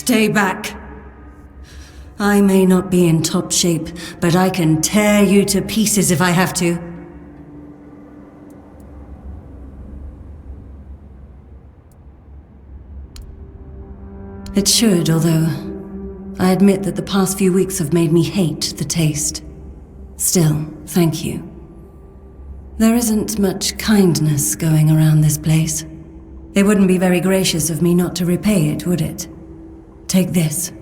Stay back. I may not be in top shape, but I can tear you to pieces if I have to. It should, although I admit that the past few weeks have made me hate the taste. Still, thank you. There isn't much kindness going around this place. It wouldn't be very gracious of me not to repay it, would it? Take this.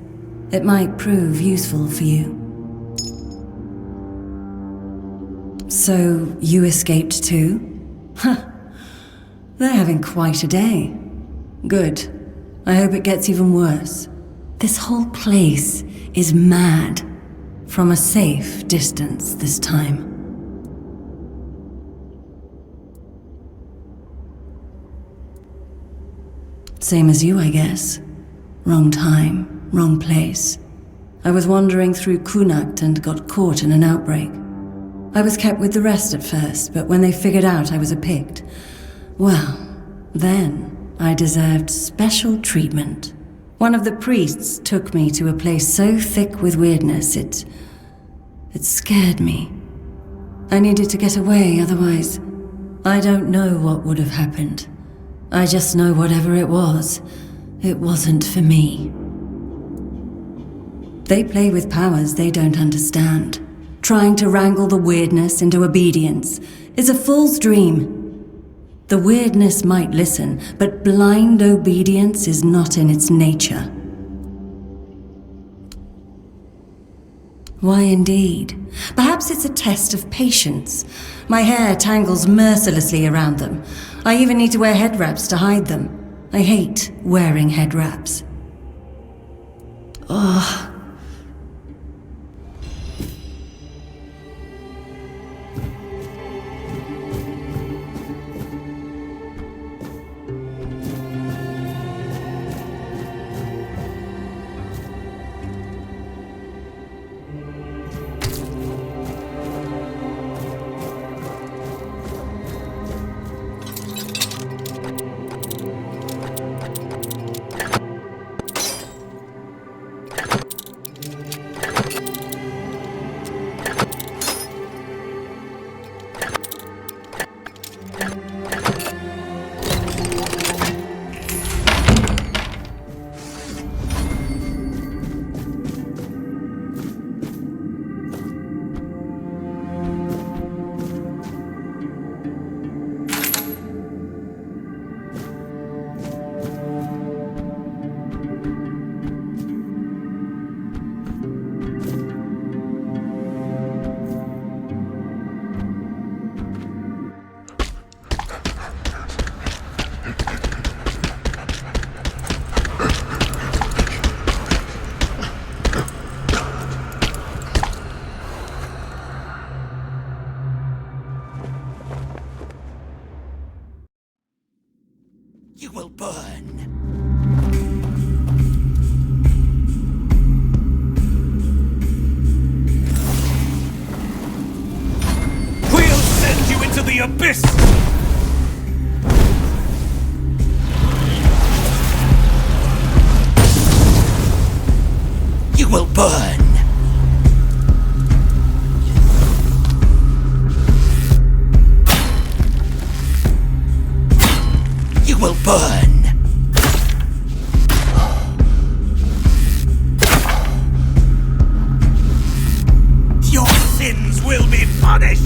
It might prove useful for you. So, you escaped too? Huh. They're having quite a day. Good. I hope it gets even worse. This whole place is mad. From a safe distance this time. Same as you, I guess. Wrong time, wrong place. I was wandering through Kunakt and got caught in an outbreak. I was kept with the rest at first, but when they figured out I was a Pict, well, then I deserved special treatment. One of the priests took me to a place so thick with weirdness, it scared me. I needed to get away, otherwise, I don't know what would have happened. I just know whatever it wasn't for me. They play with powers they don't understand. Trying to wrangle the weirdness into obedience is a fool's dream. The weirdness might listen, but blind obedience is not in its nature. Why indeed? Perhaps it's a test of patience. My hair tangles mercilessly around them. I even need to wear head wraps to hide them. I hate wearing head wraps. Ugh. You will burn. We'll send you into the abyss! You will burn. You will burn. Your sins will be punished.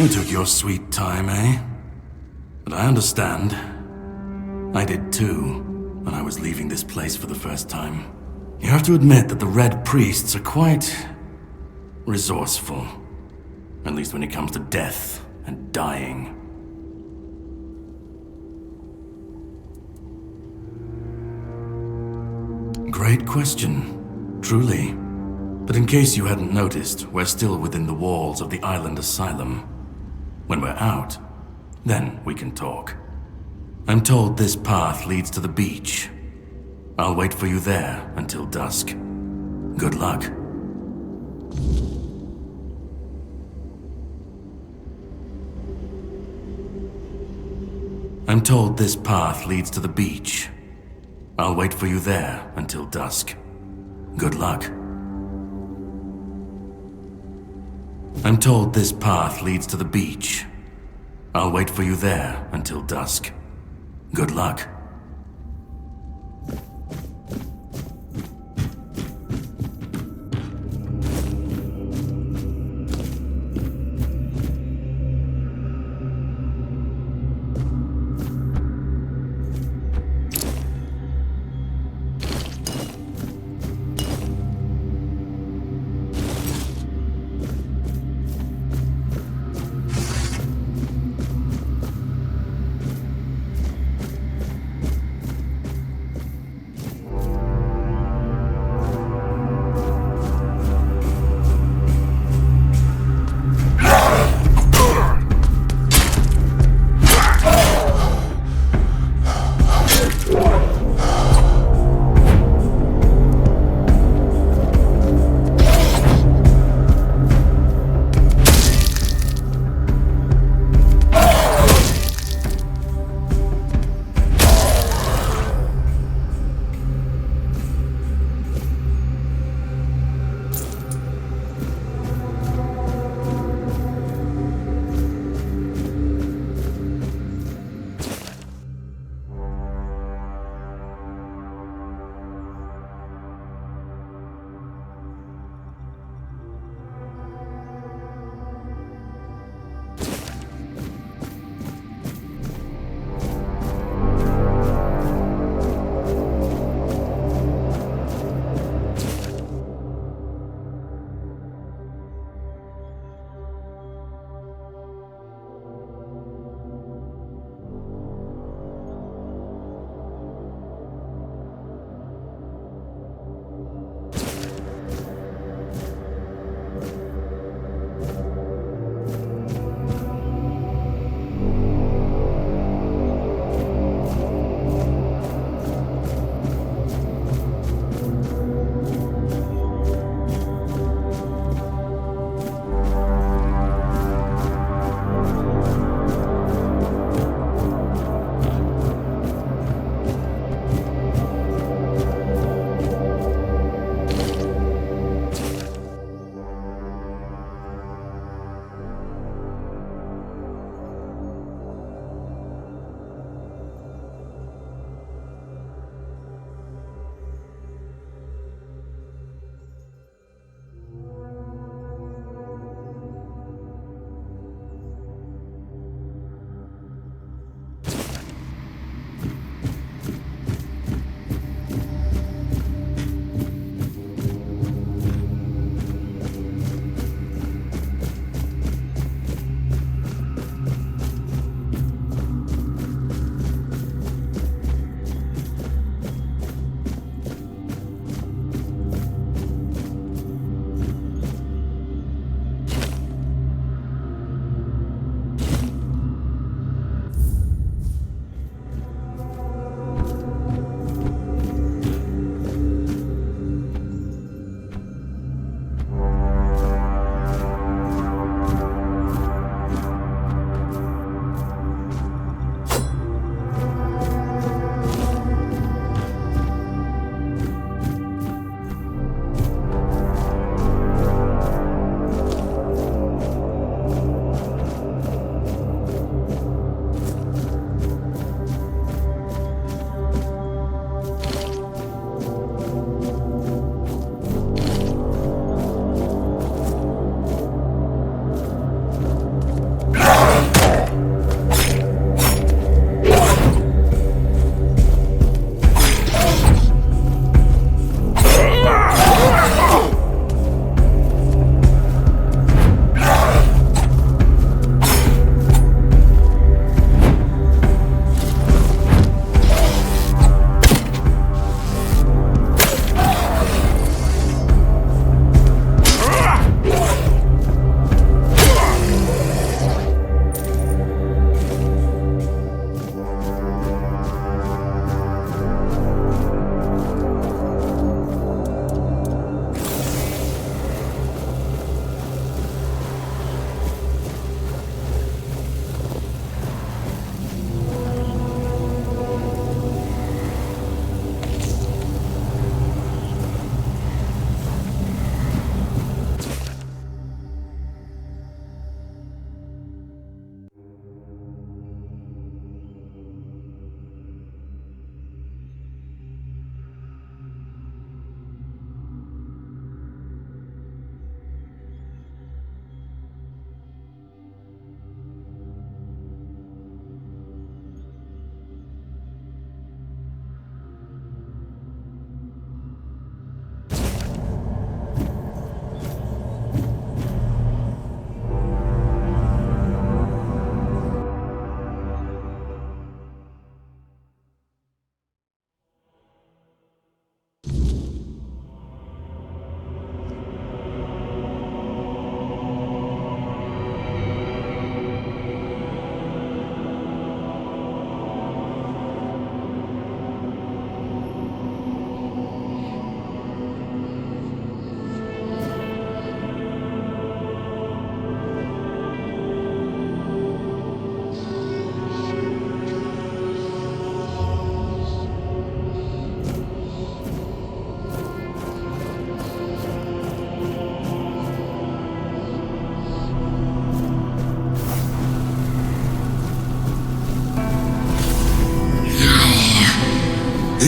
You took your sweet time, eh? But I understand. I did too, when I was leaving this place for the first time. You have to admit that the Red Priests are quite resourceful. At least when it comes to death and dying. Great question, truly. But in case you hadn't noticed, we're still within the walls of the island asylum. When we're out, then we can talk. I'm told this path leads to the beach. I'll wait for you there until dusk. Good luck. I'm told this path leads to the beach. I'll wait for you there until dusk. Good luck. I'm told this path leads to the beach. I'll wait for you there until dusk. Good luck.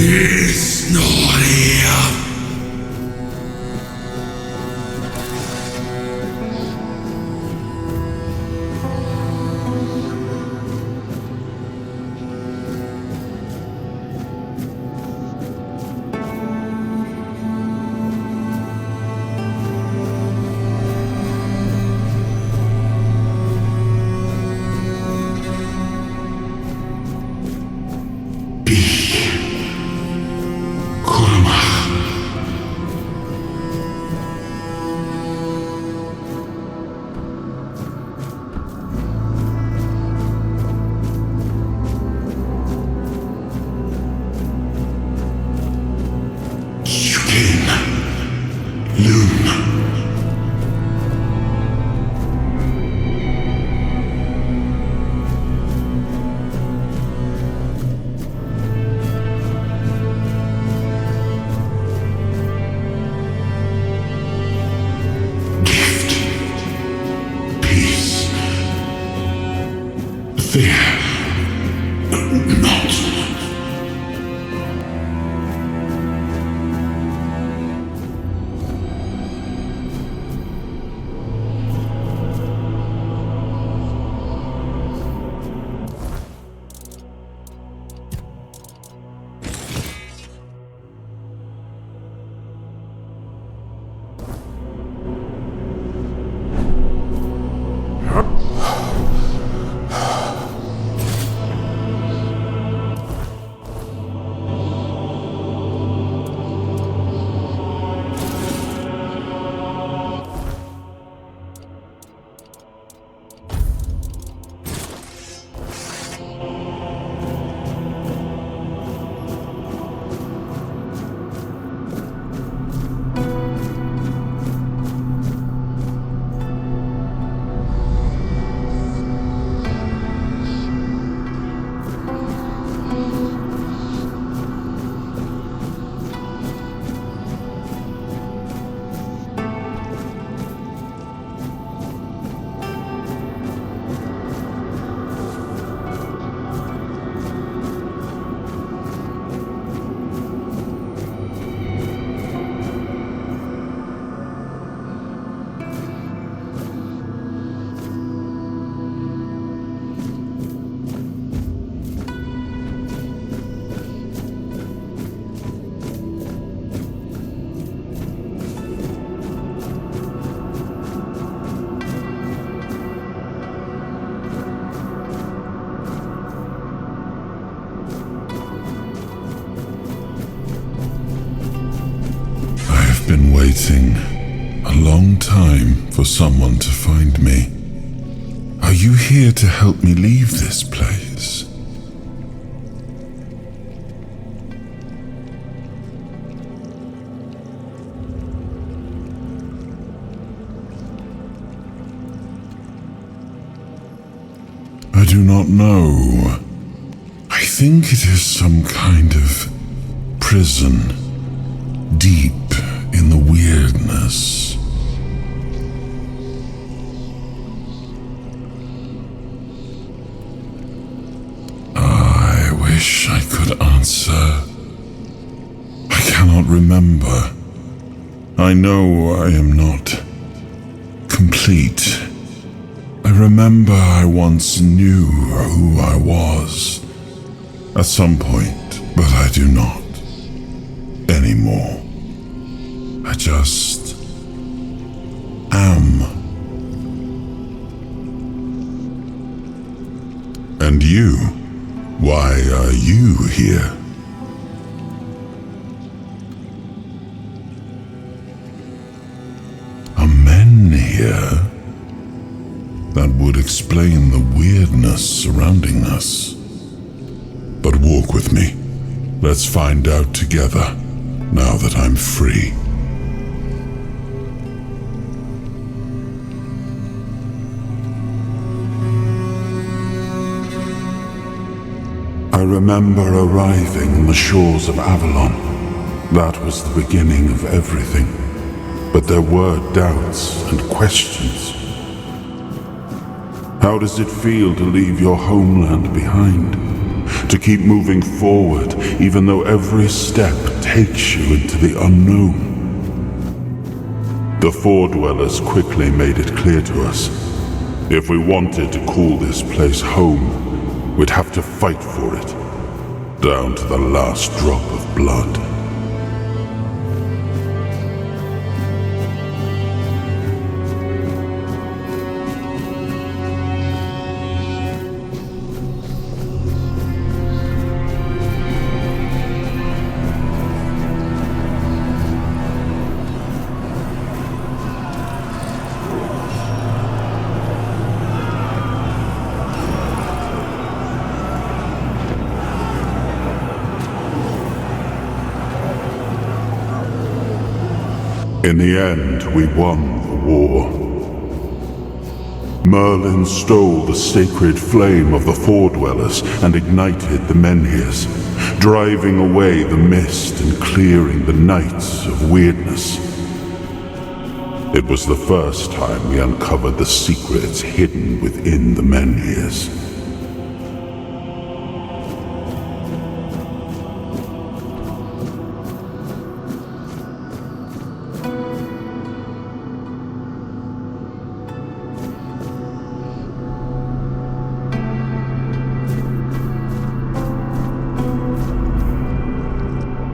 He's not here. Been waiting a long time for someone to find me. Are you here to help me leave this place? I do not know. I think it is some kind of prison, deep in the weirdness. I wish I could answer. I cannot remember. I know I am not complete. I remember I once knew who I was at some point, but I do not anymore. I just am. And you? Why are you here? Are men here? That would explain the weirdness surrounding us. But walk with me. Let's find out together, now that I'm free. I remember arriving on the shores of Avalon. That was the beginning of everything. But there were doubts and questions. How does it feel to leave your homeland behind? To keep moving forward, even though every step takes you into the unknown. The Four Dwellers quickly made it clear to us. If we wanted to call this place home, we'd have to fight for it, down to the last drop of blood. In the end, we won the war. Merlin stole the sacred flame of the Four Dwellers and ignited the menhirs, driving away the mist and clearing the nights of weirdness. It was the first time we uncovered the secrets hidden within the menhirs.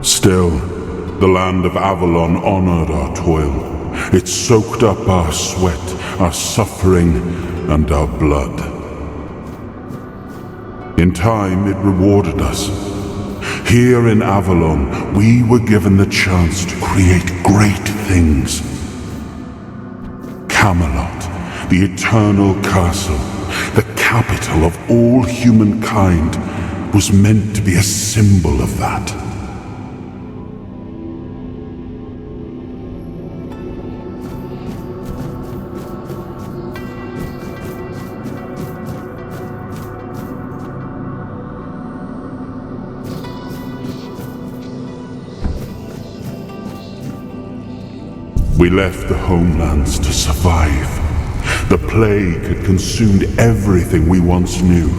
Still, the land of Avalon honored our toil. It soaked up our sweat, our suffering, and our blood. In time, it rewarded us. Here in Avalon, we were given the chance to create great things. Camelot, the eternal castle, the capital of all humankind, was meant to be a symbol of that. We left the homelands to survive. The plague had consumed everything we once knew.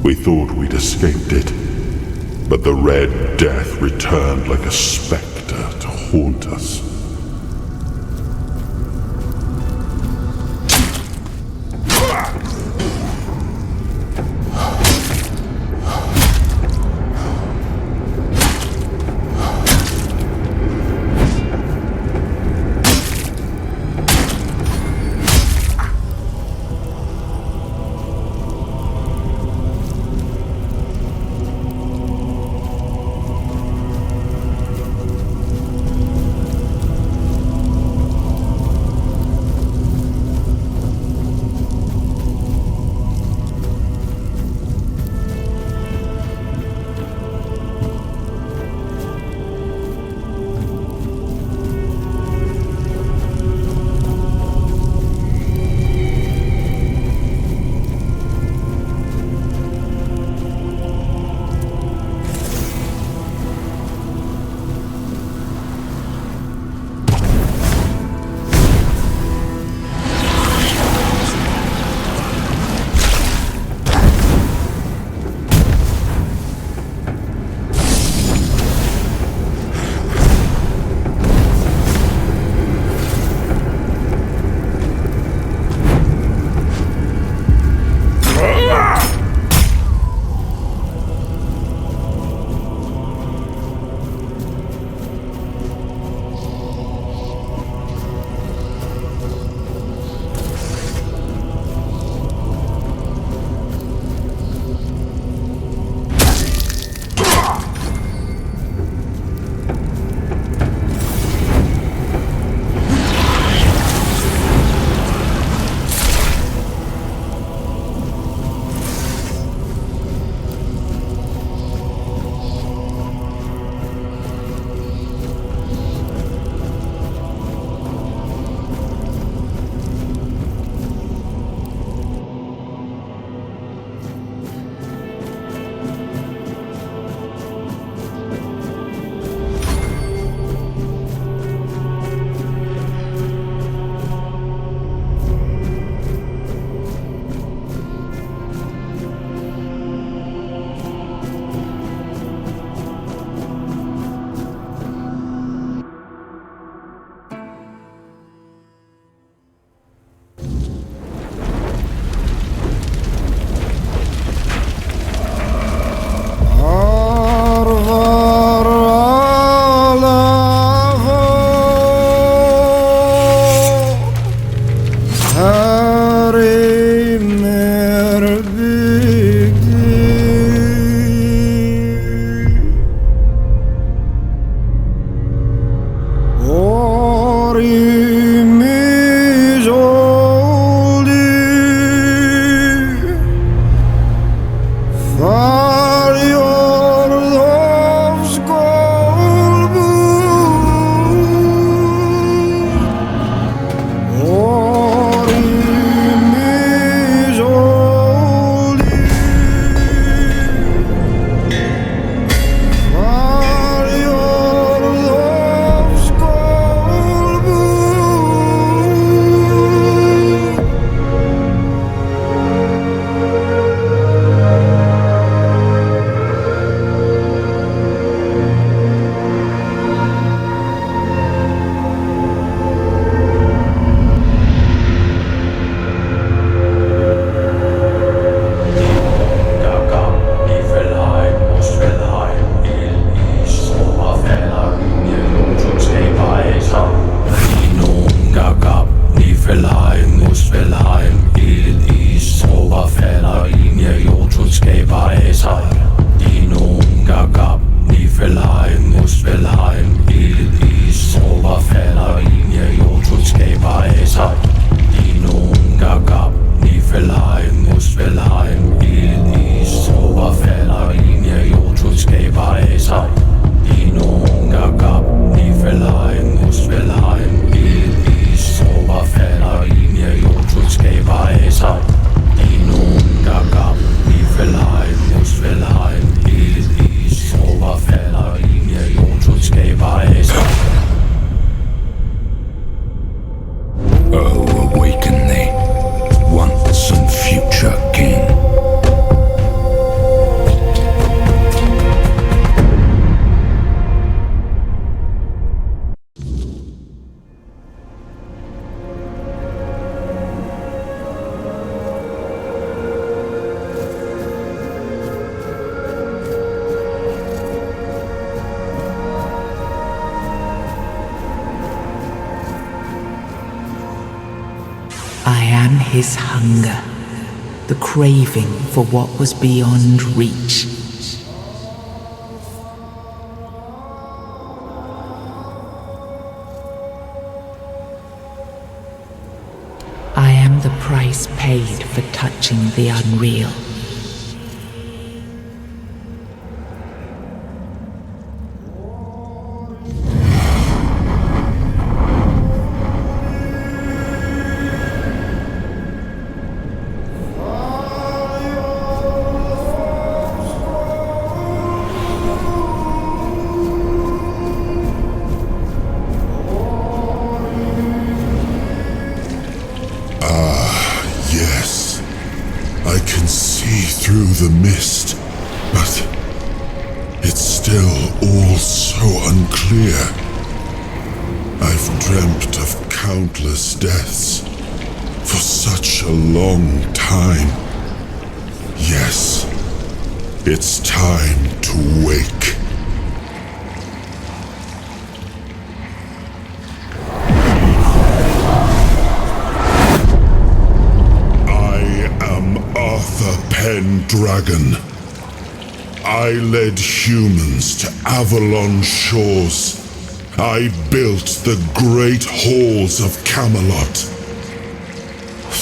We thought we'd escaped it, but the Red Death returned like a spectre to haunt us. I am his hunger, the craving for what was beyond reach. I am the price paid for touching the unreal. Yes, I can see through the mist, but it's still all so unclear. I've dreamt of countless deaths for such a long time. Yes, it's time to wake. Pendragon. I led humans to Avalon shores. I built the great halls of Camelot.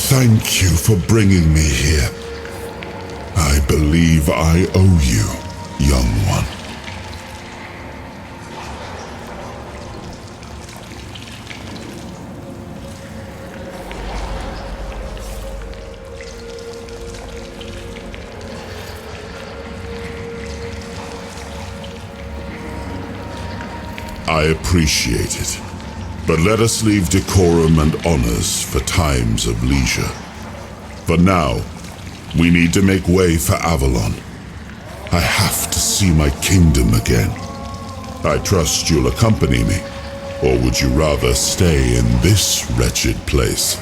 Thank you for bringing me here. I believe I owe you, young one. I appreciate it, but let us leave decorum and honors for times of leisure. For now, we need to make way for Avalon. I have to see my kingdom again. I trust you'll accompany me, or would you rather stay in this wretched place?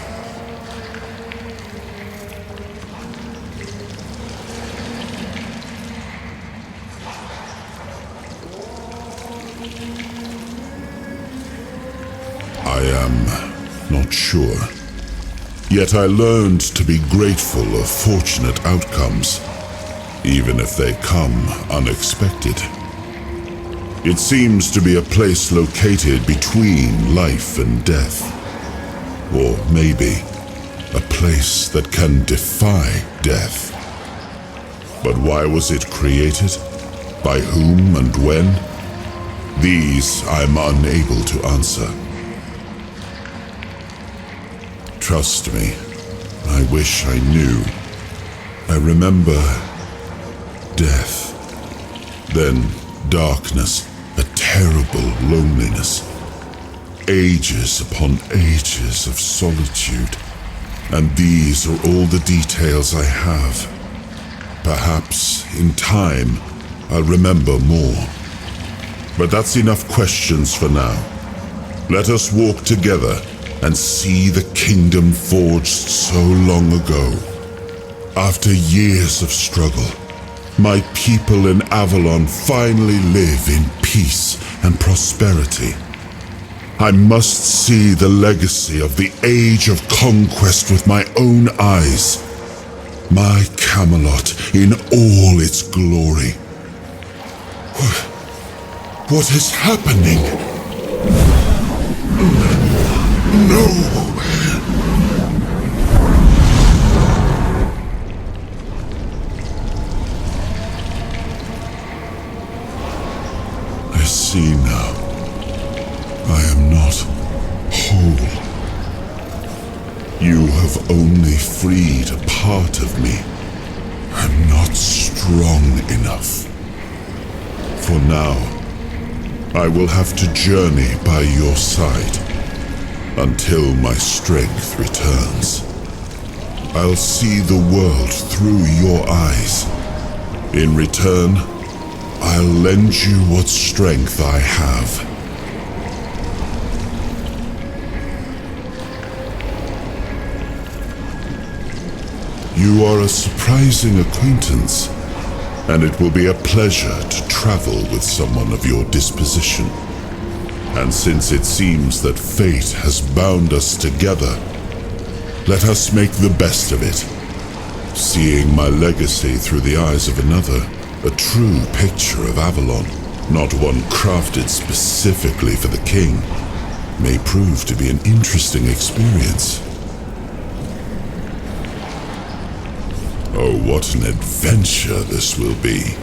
I am not sure. Yet I learned to be grateful of fortunate outcomes, even if they come unexpected. It seems to be a place located between life and death. Or maybe a place that can defy death. But why was it created? By whom and when? These I'm unable to answer. Trust me, I wish I knew. I remember death, then darkness, a terrible loneliness, ages upon ages of solitude, and these are all the details I have. Perhaps, in time, I'll remember more. But that's enough questions for now. Let us walk together and see the kingdom forged so long ago. After years of struggle, my people in Avalon finally live in peace and prosperity. I must see the legacy of the age of conquest with my own eyes. My Camelot in all its glory. What is happening? No! I see now. I am not whole. You have only freed a part of me. I'm not strong enough. For now, I will have to journey by your side until my strength returns. I'll see the world through your eyes. In return, I'll lend you what strength I have. You are a surprising acquaintance, and it will be a pleasure to travel with someone of your disposition. And since it seems that fate has bound us together, Let us make the best of it. Seeing my legacy through the eyes of another, a true picture of Avalon, not one crafted specifically for the king, may prove to be an interesting experience. Oh, what an adventure this will be.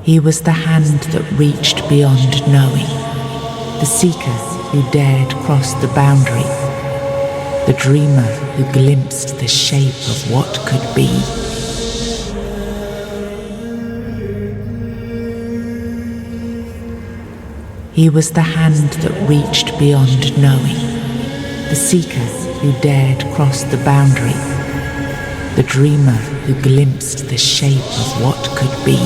He was the hand that reached beyond knowing, the seeker who dared cross the boundary, the dreamer who glimpsed the shape of what could be. He was the hand that reached beyond knowing, the seeker who dared cross the boundary, the dreamer who glimpsed the shape of what could be.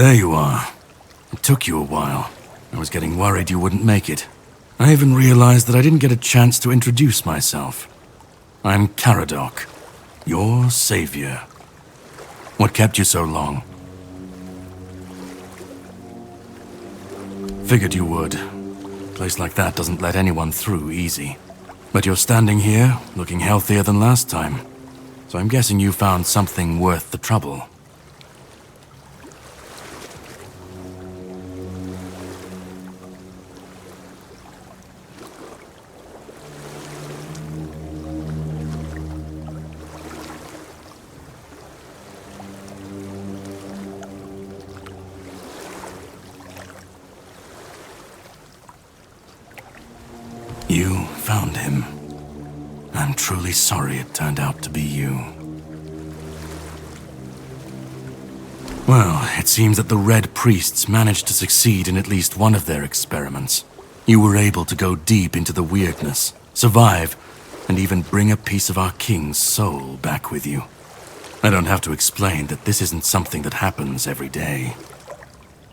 There you are. It took you a while. I was getting worried you wouldn't make it. I even realized that I didn't get a chance to introduce myself. I'm Caradoc, your savior. What kept you so long? Figured you would. A place like that doesn't let anyone through easy. But you're standing here, looking healthier than last time. So I'm guessing you found something worth the trouble. You found him. I'm truly sorry it turned out to be you. Well, it seems that the Red Priests managed to succeed in at least one of their experiments. You were able to go deep into the weirdness, survive, and even bring a piece of our king's soul back with you. I don't have to explain that this isn't something that happens every day.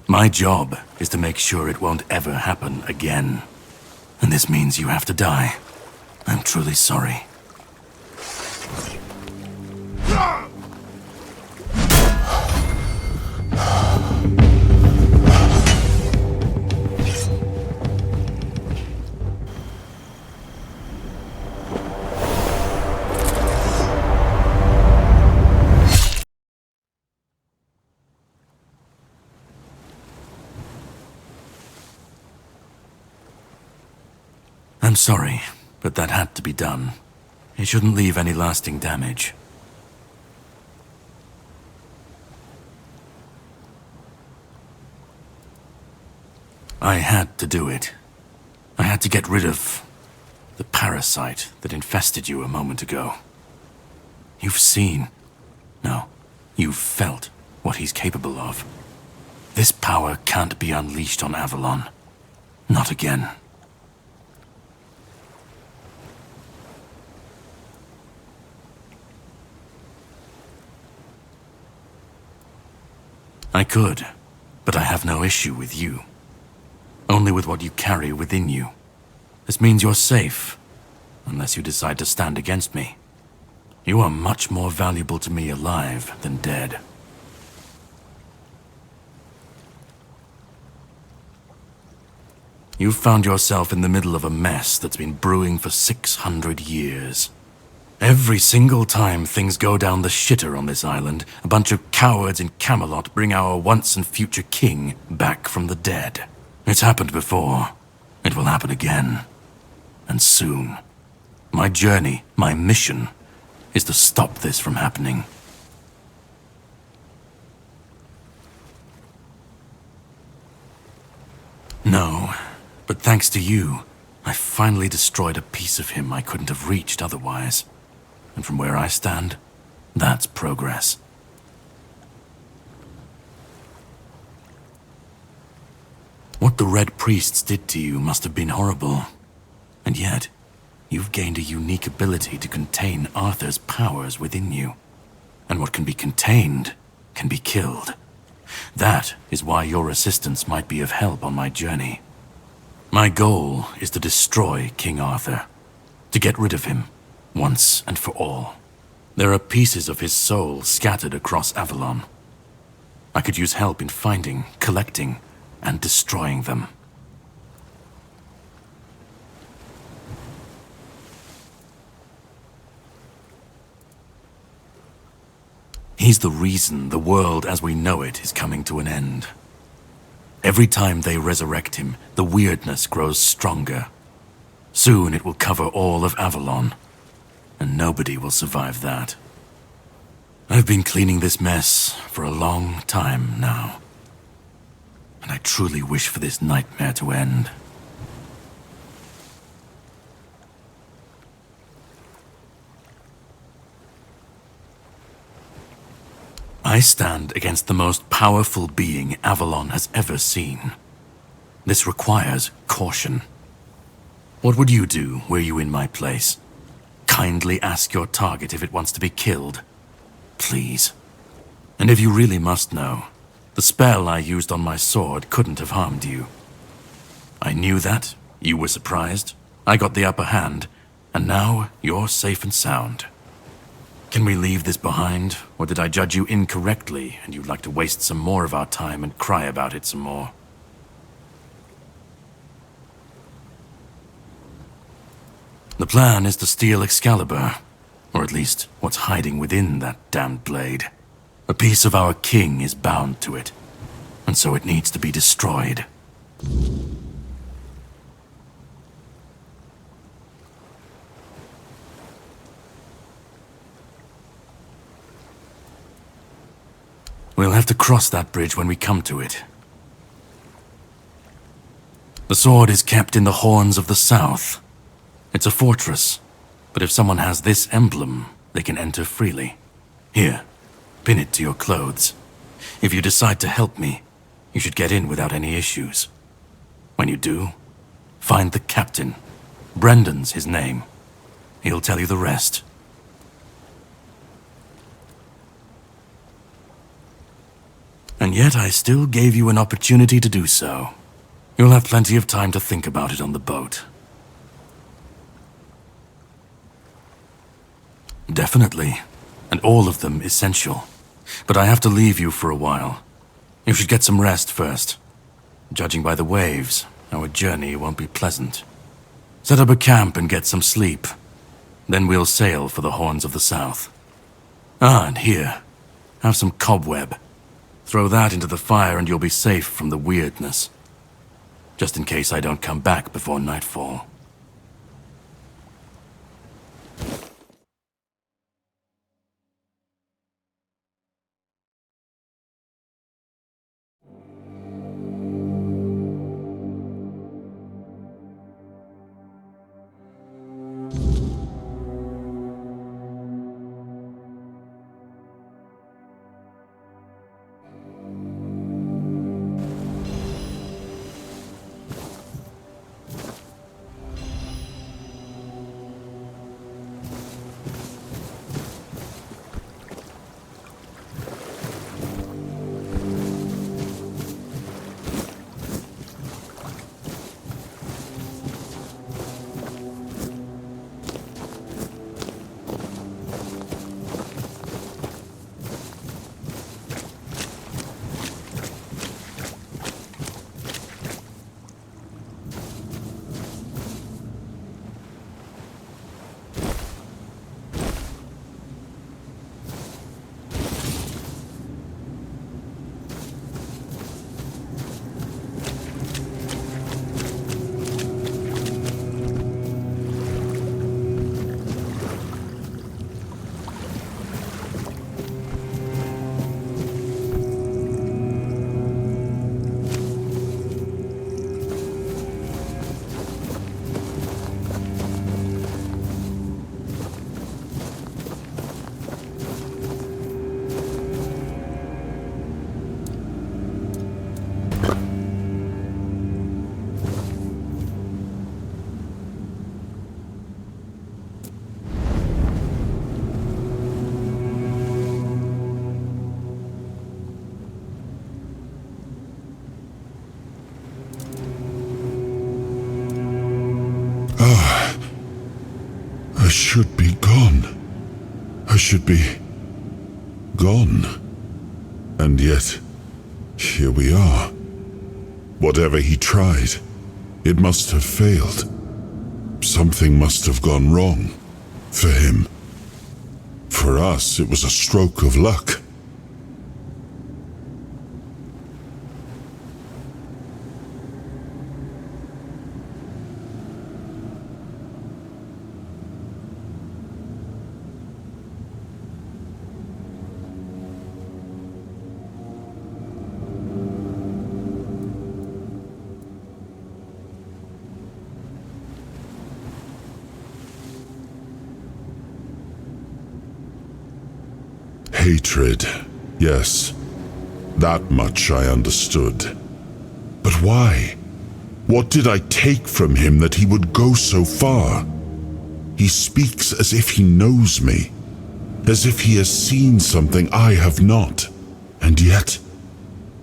My job is to make sure it won't ever happen again. And this means you have to die. I'm truly sorry. I'm sorry, but that had to be done. It shouldn't leave any lasting damage. I had to do it. I had to get rid of the parasite that infested you a moment ago. You've seen, no, you've felt what he's capable of. This power can't be unleashed on Avalon. Not again. I could, but I have no issue with you. Only with what you carry within you. This means you're safe, unless you decide to stand against me. You are much more valuable to me alive than dead. You've found yourself in the middle of a mess that's been brewing for 600 years. Every single time things go down the shitter on this island, a bunch of cowards in Camelot bring our once and future king back from the dead. It's happened before. It will happen again. And soon. My journey, my mission, is to stop this from happening. No, but thanks to you, I finally destroyed a piece of him I couldn't have reached otherwise. And from where I stand, that's progress. What the Red Priests did to you must have been horrible. And yet, you've gained a unique ability to contain Arthur's powers within you. And what can be contained can be killed. That is why your assistance might be of help on my journey. My goal is to destroy King Arthur, to get rid of him, once and for all. There are pieces of his soul scattered across Avalon. I could use help in finding, collecting, and destroying them. He's the reason the world as we know it is coming to an end. Every time they resurrect him, the weirdness grows stronger. Soon it will cover all of Avalon, and nobody will survive that. I've been cleaning this mess for a long time now, and I truly wish for this nightmare to end. I stand against the most powerful being Avalon has ever seen. This requires caution. What would you do were you in my place? Kindly ask your target if it wants to be killed. Please. And if you really must know, The spell I used on my sword couldn't have harmed you. I knew that, you were surprised, I got the upper hand, and now you're safe and sound. Can we leave this behind, or did I judge you incorrectly and you'd like to waste some more of our time and cry about it some more? The plan is to steal Excalibur, or at least what's hiding within that damned blade. A piece of our king is bound to it, and so it needs to be destroyed. We'll have to cross that bridge when we come to it. The sword is kept in the Horns of the South. It's a fortress, but if someone has this emblem, they can enter freely. Here, pin it to your clothes. If you decide to help me, you should get in without any issues. When you do, find the captain. Brendan's his name. He'll tell you the rest. And yet I still gave you an opportunity to do so. You'll have plenty of time to think about it on the boat. Definitely, and all of them essential. But I have to leave you for a while. You should get some rest first. Judging by the waves, our journey won't be pleasant. Set up a camp and get some sleep. Then we'll sail for the Horns of the South. Ah, and here, have some cobweb. Throw that into the fire and you'll be safe from the weirdness. Just in case I don't come back before nightfall. I should be gone. I should be gone. And yet, here we are. Whatever he tried, it must have failed. Something must have gone wrong. For him. For us, it was a stroke of luck. Hatred, yes, that much I understood. But why? What did I take from him that he would go so far? He speaks as if he knows me, as if he has seen something I have not. And yet,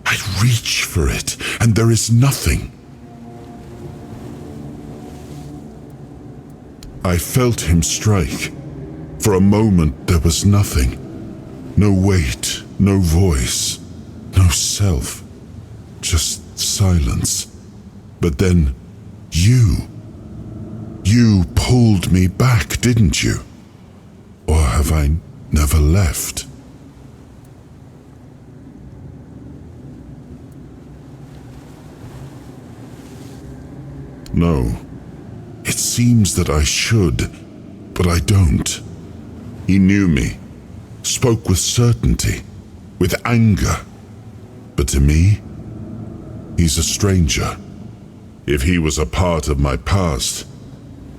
I I reach for it, and there is nothing. I felt him strike. For a moment there was nothing. No weight, no voice, no self. Just silence. But then, you pulled me back, didn't you? Or have I never left? No. It seems that I should, but I don't. He knew me, spoke with certainty, with anger. But to me, he's a stranger. If he was a part of my past,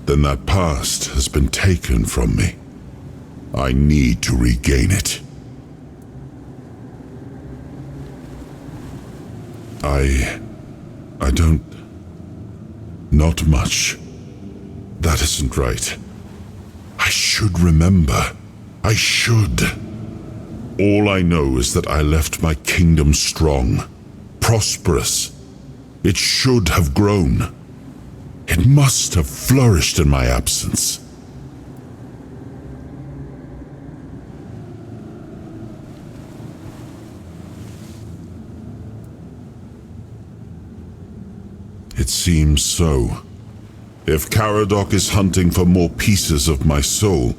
then that past has been taken from me. I need to regain it. I don't... Not much. That isn't right. I should remember. I should. All I know is that I left my kingdom strong, prosperous. It should have grown. It must have flourished in my absence. It seems so. If Caradoc is hunting for more pieces of my soul,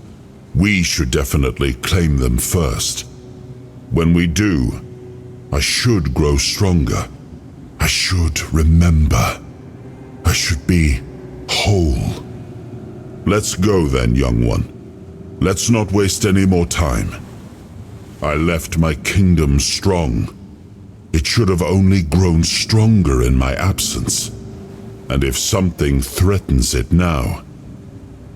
we should definitely claim them first. When we do, I should grow stronger. I should remember. I should be whole. Let's go then, young one. Let's not waste any more time. I left my kingdom strong. It should have only grown stronger in my absence. And if something threatens it now,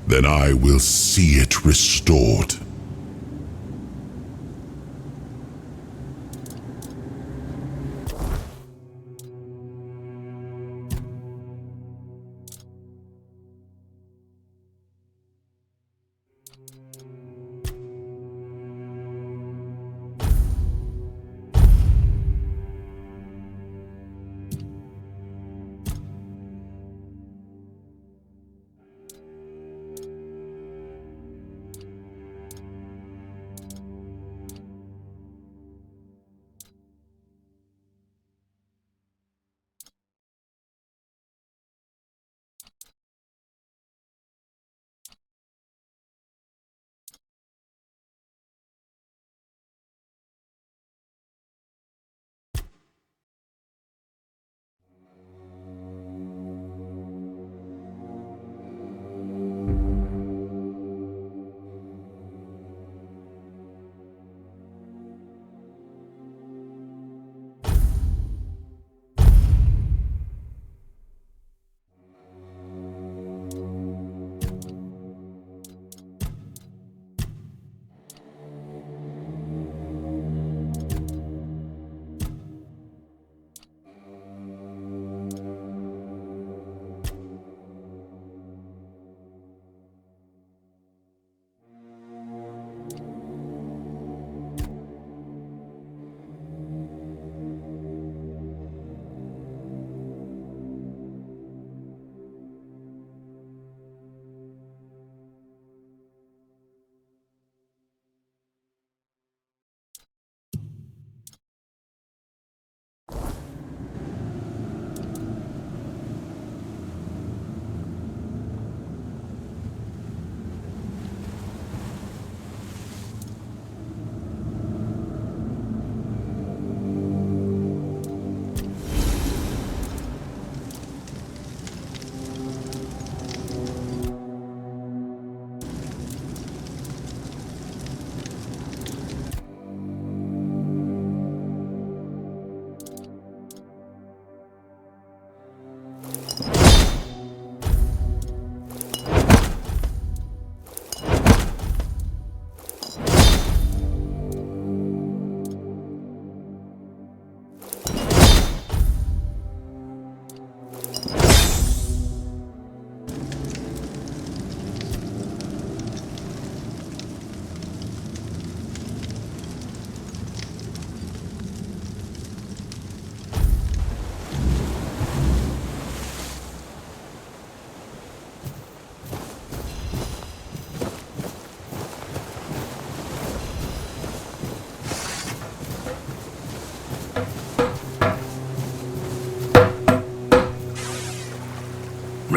then I will see it restored.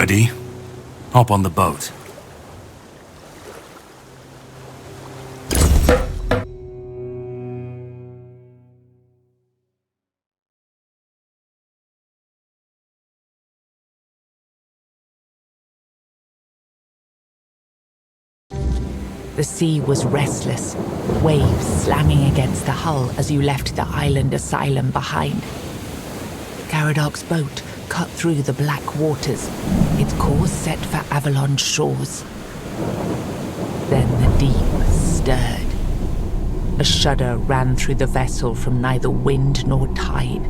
Ready? Hop on the boat. The sea was restless, waves slamming against the hull as you left the island asylum behind. Garadog's boat cut through the black waters, its course set for Avalon's shores. Then the deep stirred. A shudder ran through the vessel from neither wind nor tide,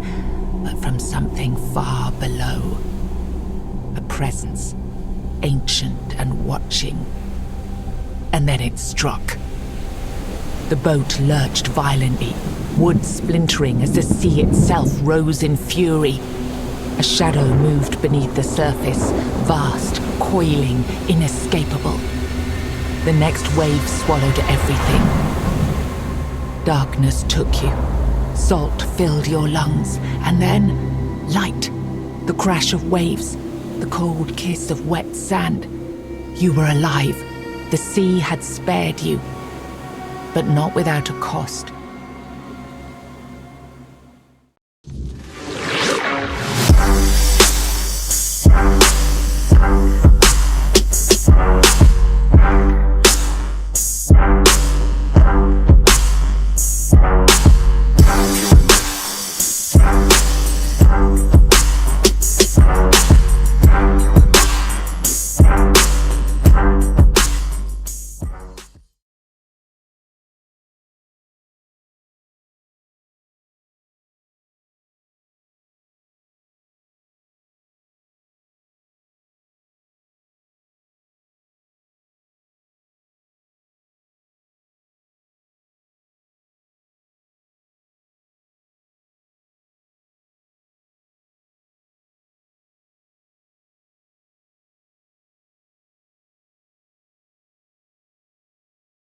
but from something far below. A presence, ancient and watching. And then it struck. The boat lurched violently, wood splintering as the sea itself rose in fury. A shadow moved beneath the surface, vast, coiling, inescapable. The next wave swallowed everything. Darkness took you. Salt filled your lungs, and then light. The crash of waves, the cold kiss of wet sand. You were alive. The sea had spared you, but not without a cost.